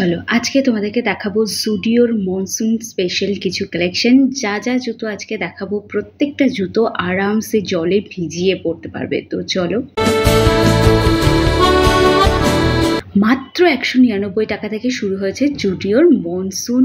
চলো আজকে তোমাদেরকে দেখাবো জুডিওর মনসুন স্পেশাল কিছু কালেকশন। যা যা জুতো আজকে দেখাবো প্রত্যেকটা জুতো আরামসে জলে ভিজিয়ে পড়তে পারবে। তো চলো, মাত্র 199 টাকা থেকে শুরু হয়েছে জুডিওর মনসুন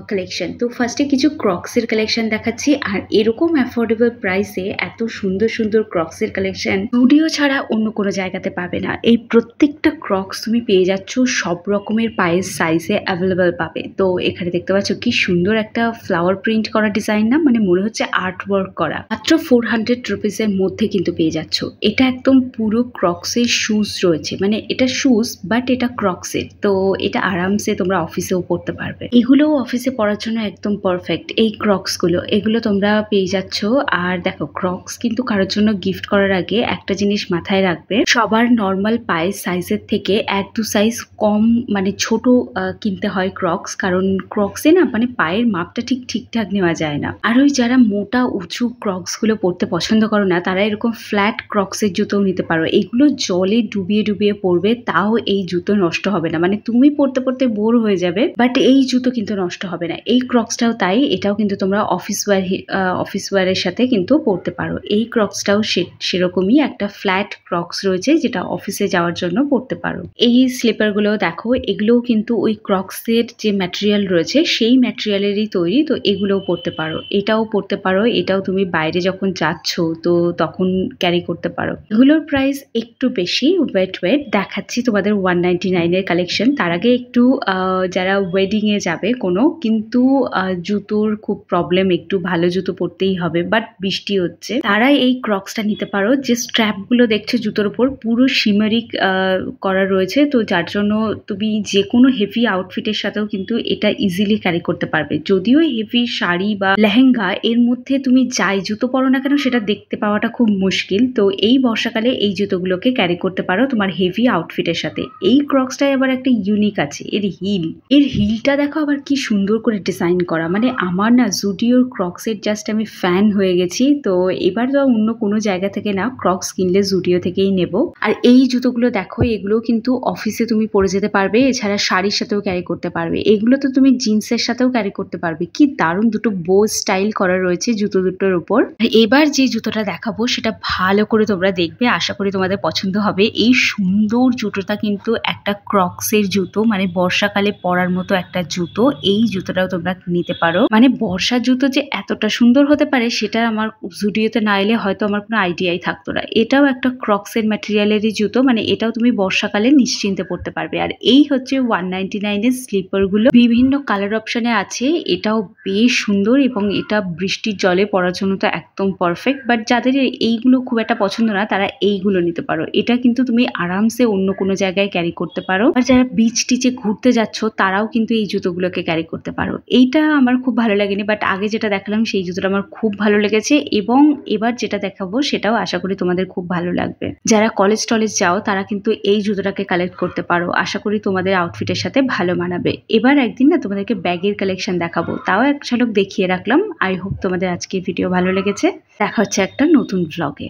কালেকশন। তো ফার্স্টে কিছু ক্রক্সের কালেকশন দেখাচ্ছি, আর এরকম অ্যাফোর্ডেবল প্রাইসে এত সুন্দর সুন্দর ক্রক্সের কালেকশন জুডিও ছাড়া অন্য কোনো জায়গাতে পাবে না। এই প্রত্যেকটা ক্রক্স তুমি পেয়ে যাচ্ছ সব রকমের পায়ের সাইজে অ্যাভেলেবেল পাবে। তো এখানে দেখতে পাচ্ছ কি সুন্দর একটা ফ্লাওয়ার প্রিন্ট করা ডিজাইন, না মানে মনে হচ্ছে আর্ট ওয়ার্ক করা। মাত্র 400 রুপিসের মধ্যে কিন্তু পেয়ে যাচ্ছ। এটা একদম পুরো ক্রক্সের শুজ রয়েছে, মানে এটা শুজ বাট এটা ক্রক্সের। তো এটা আরামসে তোমরা অফিসেও পড়তে পারবে। এগুলোও অফিসে পড়ার জন্য একদম পারফেক্ট। এই ক্রক্স গুলো এগুলো তোমরা পেয়ে যাচ্ছ। আর দেখো, ক্রক্স কিন্তু কারোর জন্য গিফট করার আগে একটা জিনিস মাথায় রাখবে, সবার নর্মাল পায়ের সাইজের থেকে 1-2 সাইজ কম মানে ছোট কিনতে হয় ক্রক্স, কারণ ক্রক্সে না মানে পায়ের মাপটা ঠিকঠাক নেওয়া যায় না। আর ওই যারা মোটা উঁচু ক্রক্স গুলো পরতে পছন্দ করো না, তারা এরকম ফ্ল্যাট ক্রক্সের জুতোও নিতে পারো। এগুলো জলে ডুবিয়ে ডুবিয়ে পরবে, তাও এই জুতো নষ্ট হবে না। মানে তুমি পড়তে পড়তে বোর হয়ে যাবে, বাট এই জুতো কিন্তু নষ্ট হবে না। এই ক্রক্সটাও তাই, এটাও কিন্তু তোমরা অফিস ওয়্যারের সাথে কিন্তু পরতে পারো। এই ক্রক্সটাও সেরকমই একটা ফ্ল্যাট ক্রক্স রয়েছে, যেটা অফিসে যাওয়ার জন্য পরতে পারো। এই স্লিপার গুলো দেখো, এগুলোও কিন্তু ওই ক্রক্সের যে ম্যাটেরিয়াল রয়েছে সেই ম্যাটেরিয়ালেরই তৈরি। তো এগুলোও পরতে পারো, এটাও পরতে পারো। এটাও তুমি বাইরে যখন যাচ্ছ তো তখন ক্যারি করতে পারো। এগুলোর প্রাইস একটু বেশি। ওয়েট দেখাচ্ছি তোমাদের 199 এর কালেকশন। তার আগে একটু যারা ওয়েডিং এ যাবে কোনো, কিন্তু জুতোর খুব প্রবলেম, একটু ভালো জুতো পরতেই হবে, বাট বৃষ্টি হচ্ছে, তারা এই ক্রক্সটা নিতে পারো। যে স্ট্র্যাপ গুলো দেখছো জুতোর উপর পুরো শিমারিক করা রয়েছে, তো যার জন্য তুমি যে কোনো হেভি আউটফিটের সাথেও কিন্তু এটা ইজিলি ক্যারি করতে পারবে। যদিও হেভি শাড়ি বা লেহেঙ্গা এর মধ্যে তুমি যাই জুতো পরো না কেন সেটা দেখতে পাওয়াটা খুব মুশকিল। তো এই বর্ষাকালে এই জুতোগুলোকে ক্যারি করতে পারো তোমার হেভি আউটফিটের সাথে। এই ক্রক্সটায় আবার একটা ইউনিক আছে, এর হিলটা দেখো আবার কি সুন্দর করে ডিজাইন করা। মানে আমার না জুডিওর ক্রক্সের জাস্ট আমি ফ্যান হয়ে গেছি। তো এবার তো অন্য কোনো জায়গা থেকে না, ক্রক্স কিনলে জুডিও থেকেই নেব। আর এই জুতোগুলো দেখো, এগুলো কিন্তু অফিসে তুমি পরে যেতে পারবে, এছাড়া শাড়ির সাথেও ক্যারি করতে পারবে। এগুলো তো তুমি জিন্সের সাথেও ক্যারি করতে পারবে। কি দারুণ দুটো বো স্টাইল করা রয়েছে জুতো দুটোর উপর। এবার যে জুতোটা দেখাবো সেটা ভালো করে তোমরা দেখবে, আশা করি তোমাদের পছন্দ হবে। এই সুন্দর জুতোটা কিন্তু একটা ক্রক্সের জুতো, মানে বর্ষাকালে পরার মতো একটা জুতো। এই জুতোটাও তোমরা নিতে পারো। মানে বর্ষার জুতো যে এতটা সুন্দর হতে পারে সেটা আমার জুডিওতে না এলে হয়তো আমার কোনো আইডিয়াই থাকতো না। এটাও একটা ক্রক্সের ম্যাটেরিয়ালেরই জুতো, মানে এটাও তুমি বর্ষাকালে নিশ্চিন্তে পড়তে পারবে। আর এই হচ্ছে 199 এর স্লিপার গুলো, বিভিন্ন কালার অপশনে আছে। এটাও বেশ সুন্দর এবং এটা বৃষ্টির জলে পরার জন্য তো একদম পারফেক্ট। বাট যাদের এইগুলো খুব একটা পছন্দ না, তারা এইগুলো নিতে পারো। এটা কিন্তু তুমি আরামসে অন্য কোনো জায়গায় ক্যারি করতে পারো। আর যারা বিচ টিচে ঘুরতে যাচ্ছ তারাও কিন্তু এই জুতোগুলোকে ক্যারি করতে পারো। এইটা আমার খুব ভালো লাগেনি, বাট আগে যেটা দেখালাম সেই জুতোটা আমার খুব ভালো লেগেছে, এবং এবার যেটা দেখাবো সেটাও আশা করি তোমাদের খুব ভালো লাগবে। যারা কলেজ টলেজ যাও তারা কিন্তু এই জুতোটাকে কালেক্ট করতে পারো, আশা করি তোমাদের আউটফিটের সাথে ভালো মানাবে। এবার একদিন না তোমাদেরকে ব্যাগের কালেকশন দেখাবো, তাও এক ঝলক দেখিয়ে রাখলাম। আই হোপ তোমাদের আজকের ভিডিও ভালো লেগেছে। দেখা হচ্ছে একটা নতুন ব্লগে।